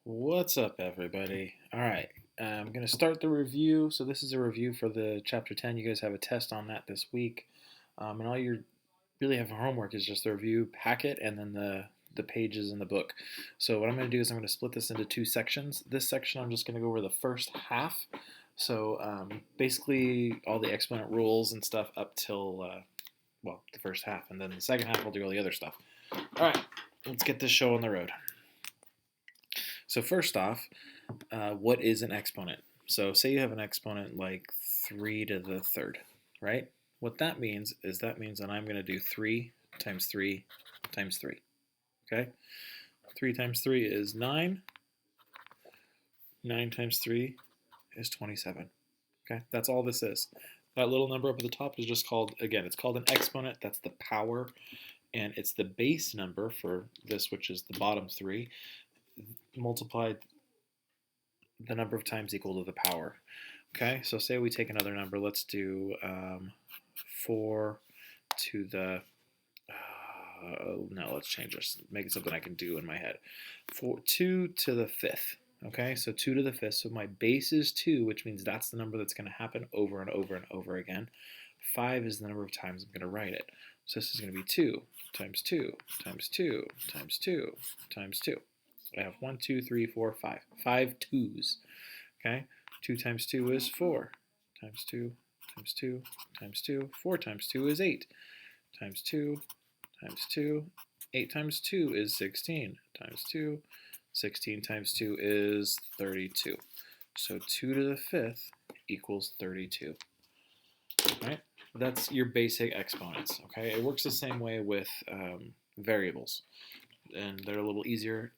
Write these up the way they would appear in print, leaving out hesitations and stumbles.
What's up, everybody? All right, I'm going to start the review. So this is a review for the Chapter 10. You guys have a test on that this week. And all you really have for homework is just the review packet and then the pages in the book. So what I'm going to do is I'm going to split this into two sections. This section I'm just going to go over the first half. So basically all the exponent rules and stuff up till, the first half. And then the second half we'll do all the other stuff. All right, let's get this show on the road. So first off, what is an exponent? So say you have an exponent like 3 to the third, right? What that means is that I'm going to do 3 times 3 times 3, okay? 3 times 3 is 9. 9 times 3 is 27, okay? That's all this is. That little number up at the top is just called, again, it's called an exponent. That's the power, and it's the base number for this, which is the bottom 3, multiplied the number of times equal to the power. Okay, so say we take another number. Let's do 4 to the, no, let's change this. Make it something I can do in my head. 2 to the fifth. Okay, so 2 to the fifth. So my base is 2, which means that's the number that's going to happen over and over and over again. 5 is the number of times I'm going to write it. So this is going to be 2 times 2 times 2 times 2 times 2. I have 1, 2, 3, 4, 5. 5 twos. Okay? 2 times 2 is 4. Times 2 times 2 times 2. 4 times 2 is 8. Times 2 times 2. 8 times 2 is 16. Times 2. 16 times 2 is 32. So 2 to the fifth equals 32. Right? That's your basic exponents. Okay? It works the same way with variables. And they're a little easier.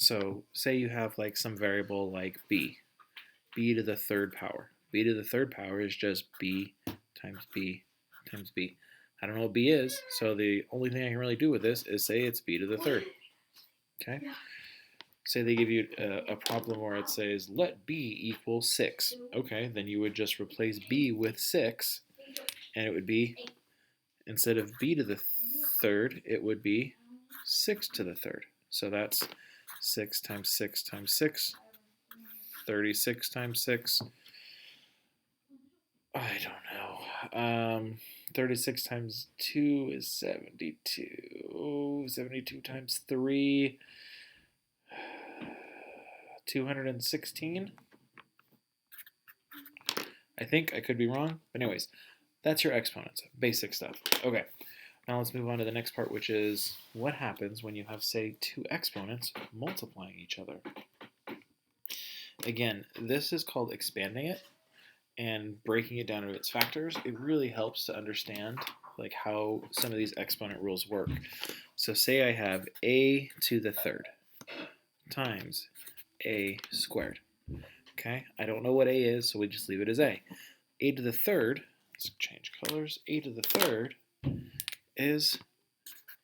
So say you have like some variable like b to the third power. B to the third power is just b times b times b. I don't know what b is, so the only thing I can really do with this is say it's b to the third. Okay? Say they give you a problem where it says let b equal 6. Okay, then you would just replace b with 6, and it would be, instead of b to the third, it would be 6 to the third. So that's 6 times 6 times 6, 36 times 6. I don't know. 36 times 2 is 72. 72 times 3, 216. I think I could be wrong. But anyways, that's your exponents. Basic stuff. Okay. Now let's move on to the next part, which is what happens when you have, say, two exponents multiplying each other. Again, this is called expanding it and breaking it down into its factors. It really helps to understand like how some of these exponent rules work. So say I have a to the third times a squared. Okay, I don't know what a is, so we just leave it as a. A to the third, let's change colors, a to the third is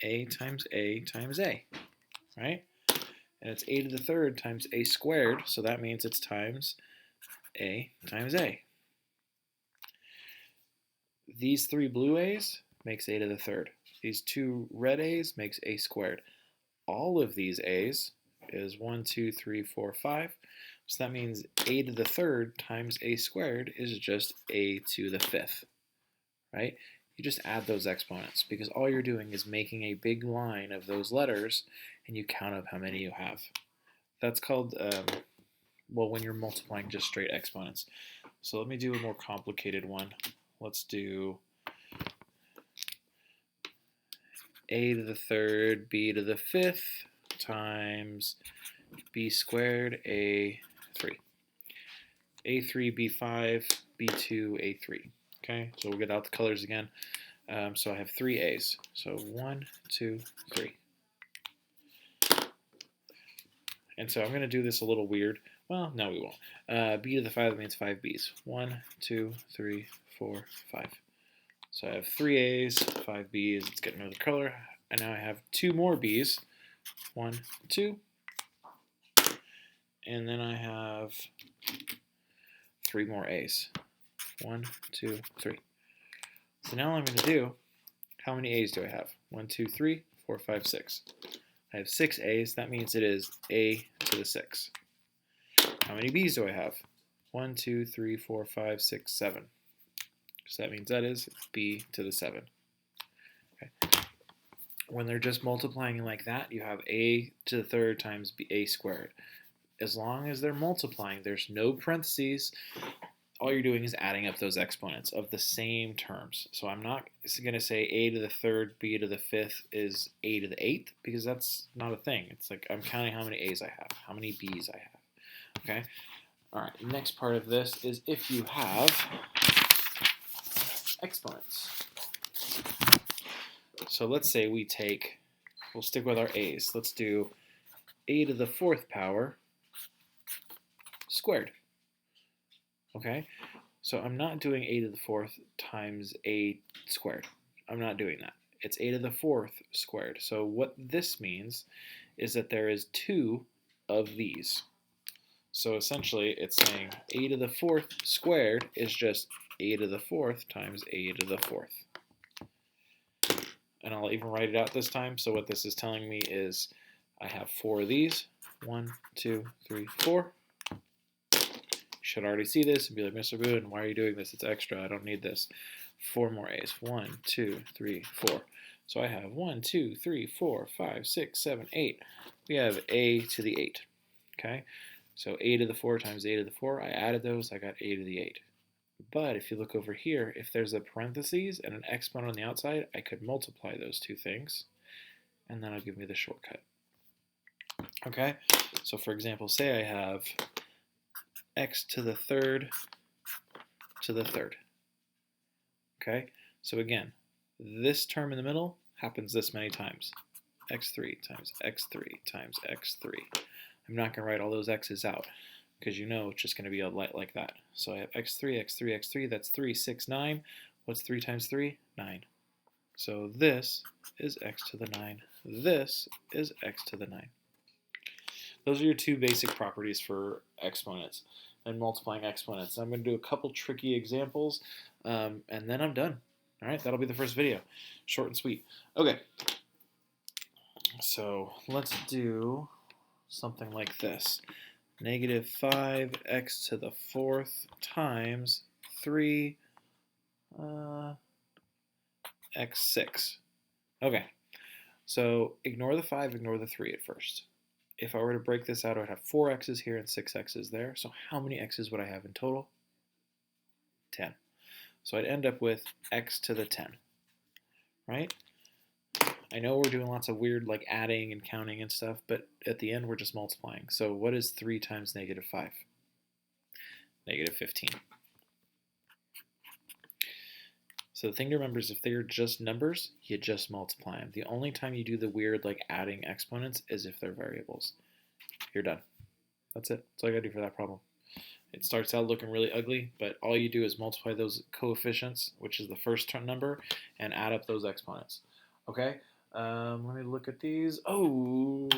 a times a times a, right? And it's a to the third times a squared, so that means it's times a times a. These three blue a's makes a to the third. These two red a's makes a squared. All of these a's is 1, 2, 3, 4, 5. So that means a to the third times a squared is just a to the fifth, right? You just add those exponents because all you're doing is making a big line of those letters and you count up how many you have. That's called, when you're multiplying just straight exponents. So let me do a more complicated one. Let's do a to the third, b to the fifth times b squared, a3. a3, b5, b2, a3. Okay, so we'll get out the colors again. So I have three a's. So 1, 2, 3. And so I'm going to do this a little weird. Well, no, we won't. B to the 5, that means 5 b's. 1, 2, 3, 4, 5. So I have 3 a's, 5 b's. Let's get another color. And now I have 2 more b's. 1, 2. And then I have 3 more a's. 1, 2, 3. So now all I'm going to do, how many a's do I have? 1, 2, 3, 4, 5, 6. I have 6 a's. That means it is a to the 6. How many b's do I have? 1, 2, 3, 4, 5, 6, 7. So that means that is b to the 7. Okay. When they're just multiplying like that, you have a to the third times a squared. As long as they're multiplying, there's no parentheses. All you're doing is adding up those exponents of the same terms. So I'm not going to say a to the third, b to the fifth is a to the eighth, because that's not a thing. It's like I'm counting how many a's I have, how many b's I have. Okay? All right, next part of this is if you have exponents. So let's say we'll stick with our a's. Let's do a to the fourth power squared. Okay, so I'm not doing a to the fourth times a squared. I'm not doing that. It's a to the fourth squared. So what this means is that there is 2 of these. So essentially it's saying a to the fourth squared is just a to the fourth times a to the fourth. And I'll even write it out this time. So what this is telling me is I have 4 of these. 1, 2, 3, 4. Should already see this and be like, Mr. Boone, why are you doing this? It's extra. I don't need this. 4 more a's. 1, 2, 3, 4. So I have 1, 2, 3, 4, 5, 6, 7, 8. We have a to the 8. Okay? So a to the 4 times a to the 4. I added those. I got a to the 8. But if you look over here, if there's a parentheses and an exponent on the outside, I could multiply those two things. And then it'll give me the shortcut. Okay? So for example, say I have x to the third to the third. Okay, so again, this term in the middle happens this many times. x3 times x3 times x3. I'm not going to write all those x's out because you know it's just going to be a light like that. So I have x3, x3, x3, that's 3, 6, 9. What's 3 times 3? 9. So this is x to the 9. This is x to the 9. Those are your 2 basic properties for exponents and multiplying exponents. I'm going to do a couple tricky examples, and then I'm done. All right, that'll be the first video. Short and sweet. Okay, so let's do something like this. Negative 5x to the fourth times 3 x6. Okay, so ignore the 5, ignore the 3 at first. If I were to break this out, I would have 4 x's here and 6 x's there. So how many x's would I have in total? 10. So I'd end up with x to the 10, right? I know we're doing lots of weird like adding and counting and stuff, but at the end we're just multiplying. So what is 3 times negative 5? Negative 15. So the thing to remember is if they're just numbers, you just multiply them. The only time you do the weird like adding exponents is if they're variables. You're done. That's it. That's all you gotta do for that problem. It starts out looking really ugly, but all you do is multiply those coefficients, which is the first number, and add up those exponents. Okay? Let me look at these. Oh,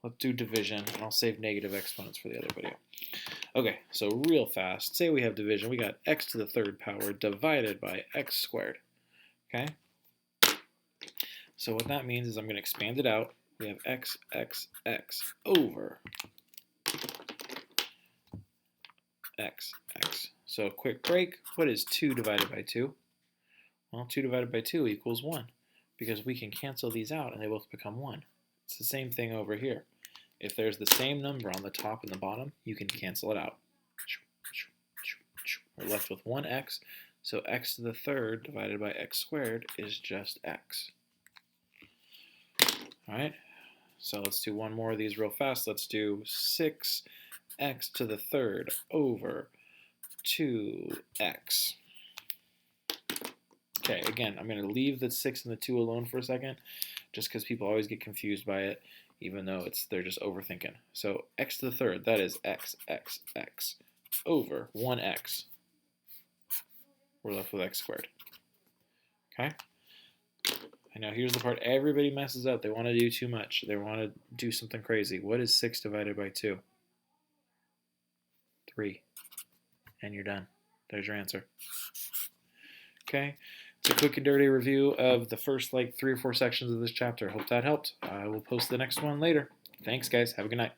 let's do division, and I'll save negative exponents for the other video. Okay, so real fast, say we have division. We got x to the third power divided by x squared. Okay? So what that means is I'm going to expand it out. We have x over x. So quick break, what is 2 divided by 2? Well, 2 divided by 2 equals 1, because we can cancel these out and they both become 1. It's the same thing over here. If there's the same number on the top and the bottom, you can cancel it out. We're left with 1x, so x to the third divided by x squared is just x. All right, so let's do one more of these real fast. Let's do 6x to the third over 2x. Okay, again, I'm going to leave the 6 and the 2 alone for a second, just because people always get confused by it, even though they're just overthinking. So x to the third, that is x over 1x. We're left with x squared. Okay? And now here's the part everybody messes up. They want to do too much. They want to do something crazy. What is 6 divided by 2? 3. And you're done. There's your answer. Okay? It's a quick and dirty review of the first like 3 or 4 sections of this chapter. Hope that helped. I will post the next one later. Thanks, guys. Have a good night.